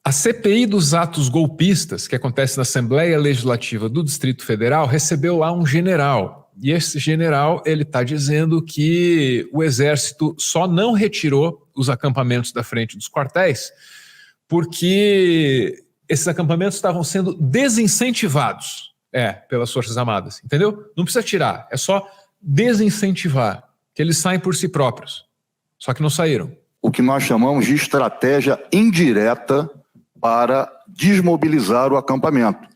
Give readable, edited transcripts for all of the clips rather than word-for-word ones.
A CPI dos atos golpistas, que acontece na Assembleia Legislativa do Distrito Federal, recebeu lá um general. E esse general, ele está dizendo que o Exército só não retirou os acampamentos da frente dos quartéis porque esses acampamentos estavam sendo desincentivados pelas Forças Armadas, entendeu? Não precisa tirar, é só desincentivar, que eles saem por si próprios. Só que não saíram. O que nós chamamos de estratégia indireta para desmobilizar o acampamento.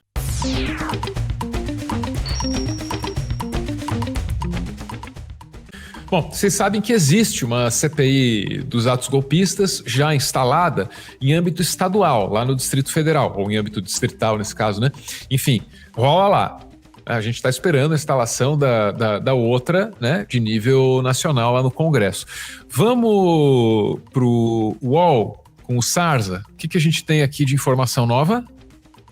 Bom, vocês sabem que existe uma CPI dos atos golpistas já instalada em âmbito estadual, lá no Distrito Federal, ou em âmbito distrital nesse caso, né? Enfim, rola lá. A gente está esperando a instalação da outra, né, de nível nacional lá no Congresso. Vamos pro UOL com o Sarza. O que a gente tem aqui de informação nova?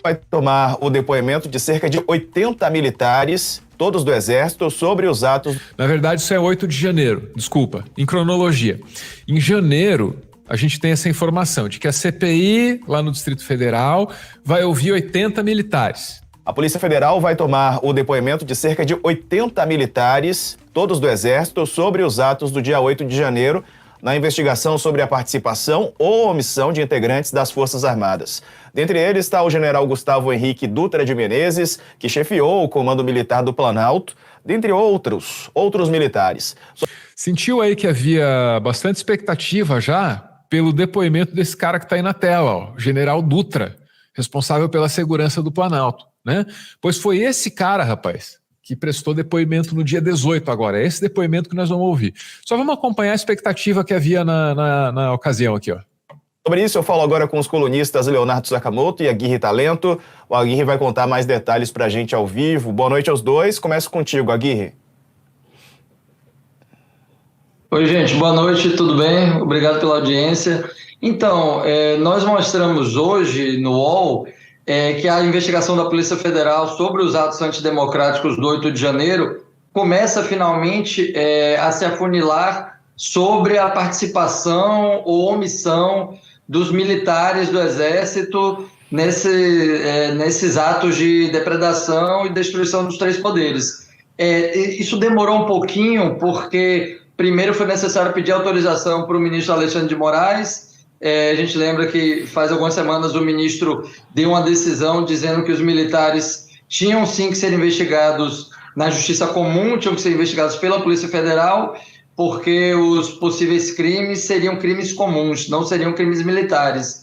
Vai tomar o depoimento de cerca de 80 militares, todos do Exército, sobre os atos... Na verdade, isso é 8 de janeiro, desculpa, em cronologia. Em janeiro, a gente tem essa informação de que a CPI, lá no Distrito Federal, vai ouvir 80 militares. A Polícia Federal vai tomar o depoimento de cerca de 80 militares, todos do Exército, sobre os atos do dia 8 de janeiro, na investigação sobre a participação ou omissão de integrantes das Forças Armadas. Dentre eles está o general Gustavo Henrique Dutra de Menezes, que chefiou o Comando Militar do Planalto, dentre outros militares. Sentiu aí que havia bastante expectativa já pelo depoimento desse cara que está aí na tela, ó, o general Dutra, responsável pela segurança do Planalto, né? Pois foi esse cara, rapaz, que prestou depoimento no dia 18 agora. É esse depoimento que nós vamos ouvir. Só vamos acompanhar a expectativa que havia na ocasião aqui, ó. Sobre isso, eu falo agora com os colunistas Leonardo Sakamoto e Aguirre Talento. O Aguirre vai contar mais detalhes pra gente ao vivo. Boa noite aos dois. Começo contigo, Aguirre. Oi, gente. Boa noite, tudo bem? Obrigado pela audiência. Então, nós mostramos hoje no UOL que a investigação da Polícia Federal sobre os atos antidemocráticos do 8 de janeiro começa finalmente a se afunilar sobre a participação ou omissão dos militares do Exército nesses atos de depredação e destruição dos três poderes. Isso demorou um pouquinho porque primeiro foi necessário pedir autorização para o ministro Alexandre de Moraes. A gente lembra que faz algumas semanas o ministro deu uma decisão dizendo que os militares tinham sim que ser investigados na Justiça Comum, tinham que ser investigados pela Polícia Federal, porque os possíveis crimes seriam crimes comuns, não seriam crimes militares.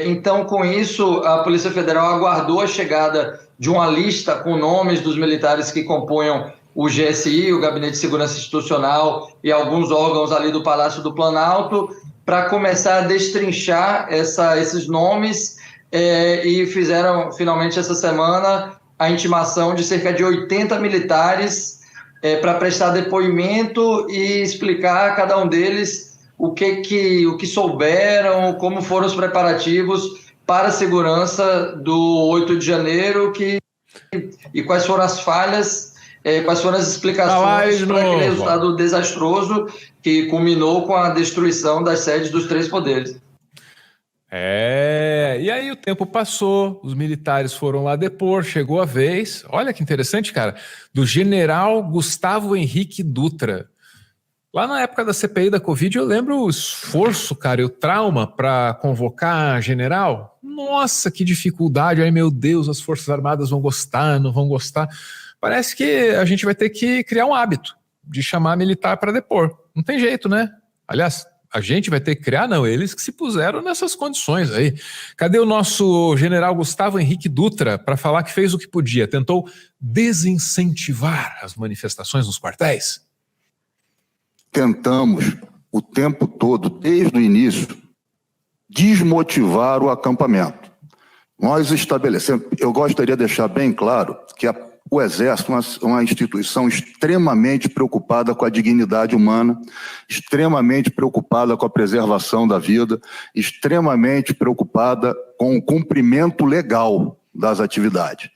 Então, com isso, a Polícia Federal aguardou a chegada de uma lista com nomes dos militares que compunham o GSI, o Gabinete de Segurança Institucional, e alguns órgãos ali do Palácio do Planalto, para começar a destrinchar esses nomes, e fizeram, finalmente, essa semana, a intimação de cerca de 80 militares para prestar depoimento e explicar a cada um deles o que souberam, como foram os preparativos para a segurança do 8 de janeiro e quais foram as falhas, quais foram as explicações para aquele resultado desastroso que culminou com a destruição das sedes dos três poderes. E aí o tempo passou, os militares foram lá depor, chegou a vez, olha que interessante, cara, do general Gustavo Henrique Dutra. Lá na época da CPI da Covid, eu lembro o esforço, cara, e o trauma para convocar general. Nossa, que dificuldade, ai meu Deus, as Forças Armadas vão gostar, não vão gostar. Parece que a gente vai ter que criar um hábito de chamar militar para depor. Não tem jeito, né? Aliás, a gente vai ter que criar, não, eles que se puseram nessas condições aí. Cadê o nosso general Gustavo Henrique Dutra para falar que fez o que podia, tentou desincentivar as manifestações nos quartéis? Tentamos o tempo todo, desde o início, desmotivar o acampamento. Nós estabelecemos, eu gostaria de deixar bem claro que o Exército é uma instituição extremamente preocupada com a dignidade humana, extremamente preocupada com a preservação da vida, extremamente preocupada com o cumprimento legal das atividades.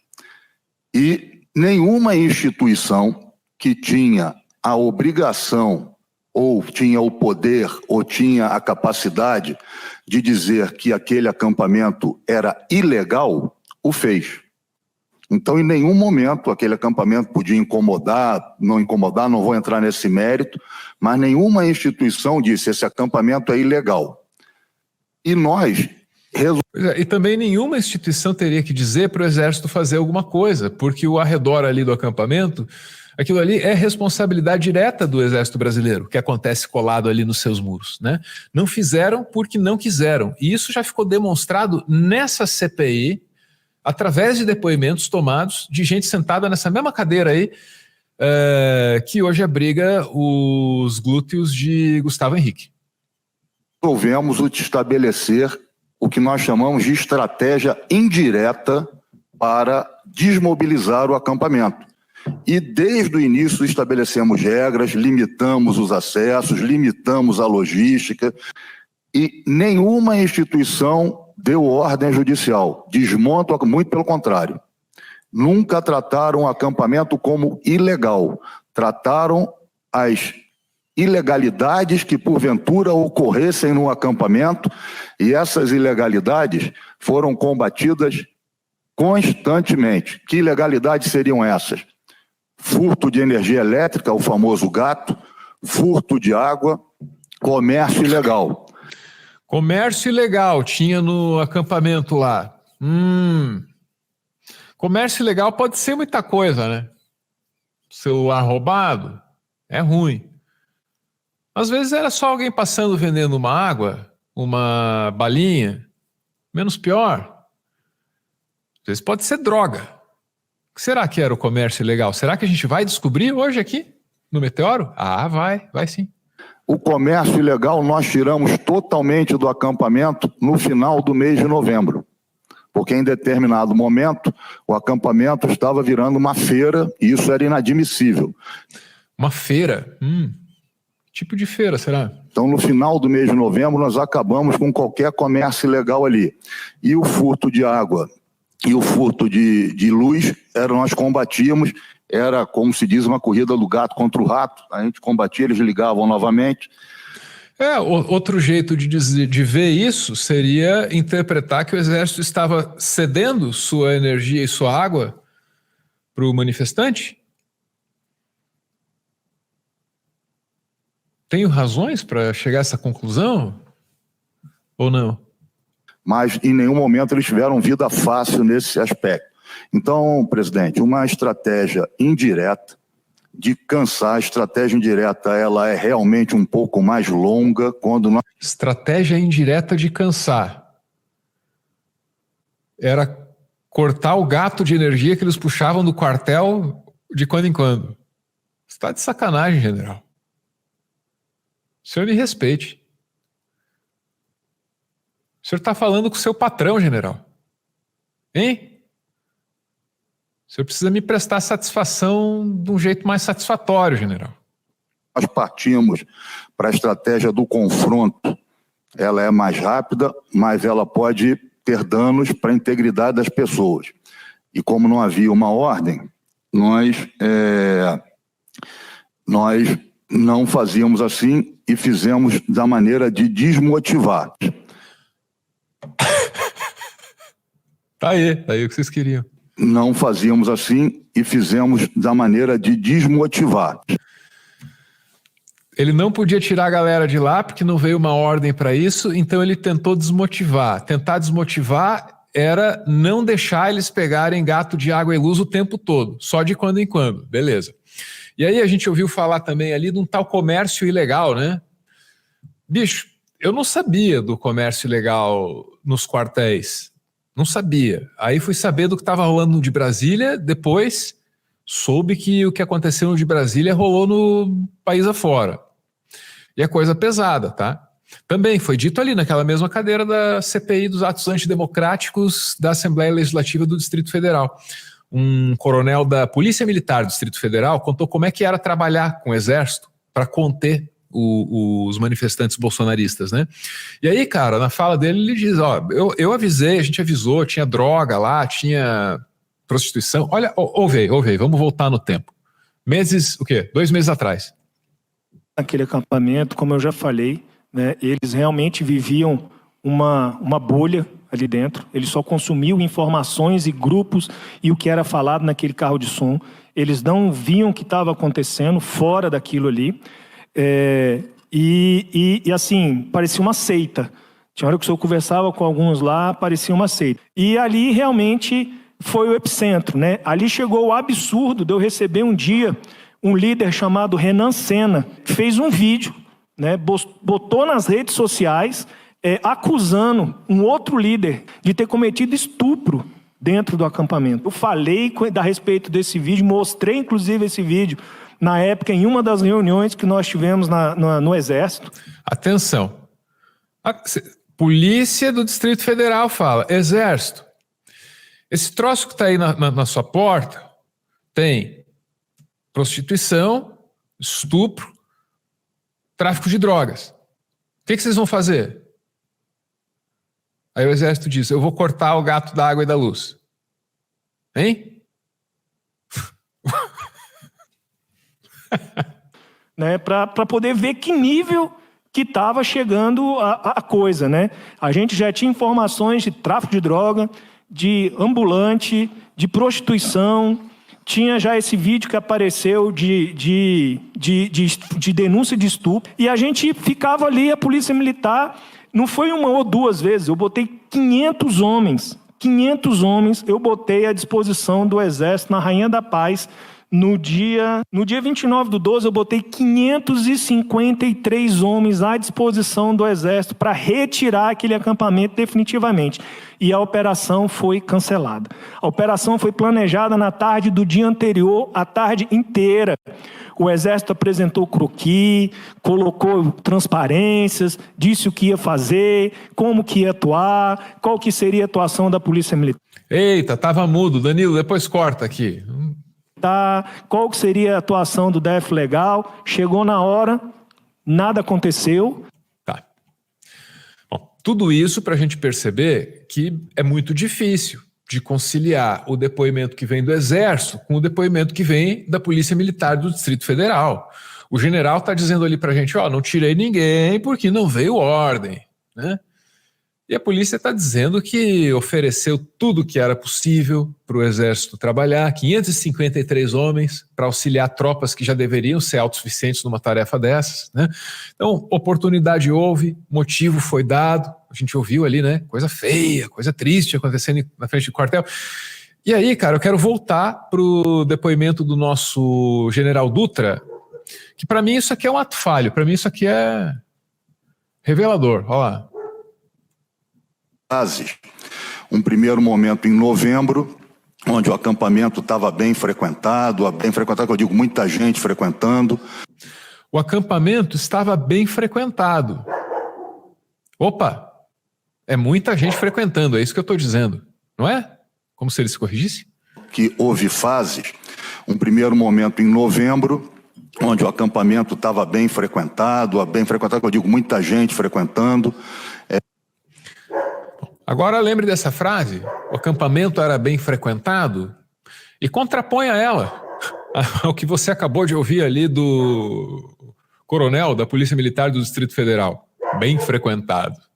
E nenhuma instituição que tinha a obrigação, ou tinha o poder, ou tinha a capacidade de dizer que aquele acampamento era ilegal, o fez. Então, em nenhum momento aquele acampamento podia incomodar, não vou entrar nesse mérito, mas nenhuma instituição disse esse acampamento é ilegal. E nós... E também nenhuma instituição teria que dizer para o Exército fazer alguma coisa, porque o arredor ali do acampamento, aquilo ali é responsabilidade direta do Exército Brasileiro, que acontece colado ali nos seus muros, né? Não fizeram porque não quiseram. E isso já ficou demonstrado nessa CPI, através de depoimentos tomados de gente sentada nessa mesma cadeira aí, que hoje abriga os glúteos de Gustavo Henrique. Resolvemos estabelecer o que nós chamamos de estratégia indireta para desmobilizar o acampamento. E desde o início estabelecemos regras, limitamos os acessos, limitamos a logística e nenhuma instituição deu ordem judicial. Desmonta, muito pelo contrário. Nunca trataram o acampamento como ilegal. Trataram as ilegalidades que porventura ocorressem no acampamento e essas ilegalidades foram combatidas constantemente. Que ilegalidades seriam essas? Furto de energia elétrica, o famoso gato, furto de água, comércio ilegal. Comércio ilegal tinha no acampamento lá. Comércio ilegal pode ser muita coisa, né? Celular roubado é ruim. Às vezes era só alguém passando vendendo uma água, uma balinha, menos pior. Às vezes pode ser droga. O que será que era o comércio ilegal? Será que a gente vai descobrir hoje aqui no Meteoro? Ah, vai sim. O comércio ilegal nós tiramos totalmente do acampamento no final do mês de novembro. Porque em determinado momento o acampamento estava virando uma feira e isso era inadmissível. Uma feira? Tipo de feira, será? Então, no final do mês de novembro, nós acabamos com qualquer comércio ilegal ali. E o furto de água e o furto de luz, nós combatíamos, era, como se diz, uma corrida do gato contra o rato. A gente combatia, eles ligavam novamente. Outro jeito de ver isso seria interpretar que o Exército estava cedendo sua energia e sua água para o manifestante. Tenho razões para chegar a essa conclusão? Ou não? Mas em nenhum momento eles tiveram vida fácil nesse aspecto. Então, presidente, uma estratégia indireta de cansar, a estratégia indireta ela é realmente um pouco mais longa quando nós... Estratégia indireta de cansar. Era cortar o gato de energia que eles puxavam do quartel de quando em quando. Você está de sacanagem, general. O senhor me respeite. O senhor está falando com o seu patrão, general. Hein? O senhor precisa me prestar satisfação de um jeito mais satisfatório, general. Nós partimos para a estratégia do confronto. Ela é mais rápida, mas ela pode ter danos para a integridade das pessoas. E como não havia uma ordem, nós não fazíamos assim e fizemos da maneira de desmotivar. Tá aí o que vocês queriam. Não fazíamos assim e fizemos da maneira de desmotivar. Ele não podia tirar a galera de lá porque não veio uma ordem para isso, então ele tentou desmotivar. Tentar desmotivar era não deixar eles pegarem gato de água e luz o tempo todo, só de quando em quando, beleza. E aí a gente ouviu falar também ali de um tal comércio ilegal, né? Bicho, eu não sabia do comércio ilegal nos quartéis. Não sabia. Aí fui saber do que estava rolando no de Brasília, depois soube que o que aconteceu no de Brasília rolou no país afora. E é coisa pesada, tá? Também foi dito ali naquela mesma cadeira da CPI dos atos antidemocráticos da Assembleia Legislativa do Distrito Federal. Um coronel da Polícia Militar do Distrito Federal contou como é que era trabalhar com o Exército para conter os manifestantes bolsonaristas, né? E aí, cara, na fala dele, ele diz, eu avisei, a gente avisou, tinha droga lá, tinha prostituição. Olha, ouve aí, vamos voltar no tempo. 2 meses atrás. Naquele acampamento, como eu já falei, né, eles realmente viviam uma bolha ali dentro. Ele só consumiu informações e grupos e o que era falado naquele carro de som. Eles não viam o que estava acontecendo fora daquilo ali. E assim, parecia uma seita. Tinha hora que o senhor conversava com alguns lá, parecia uma seita. E ali realmente foi o epicentro, né? Ali chegou o absurdo de eu receber um dia um líder chamado Renan Senna, que fez um vídeo, né? Botou nas redes sociais, acusando um outro líder de ter cometido estupro dentro do acampamento. Eu falei a respeito desse vídeo, mostrei inclusive esse vídeo na época em uma das reuniões que nós tivemos no Exército. Atenção. Polícia do Distrito Federal fala: Exército, esse troço que está aí na sua porta tem prostituição, estupro, tráfico de drogas. O que vocês vão fazer? Aí o Exército diz: eu vou cortar o gato da água e da luz. Hein? Né, para poder ver que nível que estava chegando a coisa, né? A gente já tinha informações de tráfico de droga, de ambulante, de prostituição. Tinha já esse vídeo que apareceu de denúncia de estupro. E a gente ficava ali, a Polícia Militar, não foi uma ou duas vezes, eu botei 500 homens eu botei à disposição do Exército na Rainha da Paz. No dia 29/12, eu botei 553 homens à disposição do Exército para retirar aquele acampamento definitivamente. E a operação foi cancelada. A operação foi planejada na tarde do dia anterior, a tarde inteira. O Exército apresentou croquis, colocou transparências, disse o que ia fazer, como que ia atuar, qual que seria a atuação da Polícia Militar. Eita, tava mudo. Danilo, depois corta aqui. Qual que seria a atuação do DF Legal? Chegou na hora, nada aconteceu. Tá. Bom, tudo isso para a gente perceber que é muito difícil de conciliar o depoimento que vem do Exército com o depoimento que vem da Polícia Militar do Distrito Federal. O general está dizendo ali para a gente: não tirei ninguém porque não veio ordem, né? E a polícia está dizendo que ofereceu tudo o que era possível para o Exército trabalhar, 553 homens para auxiliar tropas que já deveriam ser autossuficientes numa tarefa dessas, né? Então, oportunidade houve, motivo foi dado, a gente ouviu ali, né? Coisa feia, coisa triste acontecendo na frente do quartel. E aí, cara, eu quero voltar para o depoimento do nosso general Dutra, que para mim isso aqui é um ato falho, para mim isso aqui é revelador. Olha lá. Um primeiro momento em novembro, onde o acampamento estava bem frequentado, que eu digo muita gente frequentando. O acampamento estava bem frequentado. Opa, é muita gente frequentando, é isso que eu estou dizendo, não é? Como se ele se corrigisse? Que houve fases, um primeiro momento em novembro, onde o acampamento estava bem frequentado, que eu digo muita gente frequentando. Agora lembre dessa frase: o acampamento era bem frequentado, e contraponha ela ao que você acabou de ouvir ali do coronel da Polícia Militar do Distrito Federal. Bem frequentado.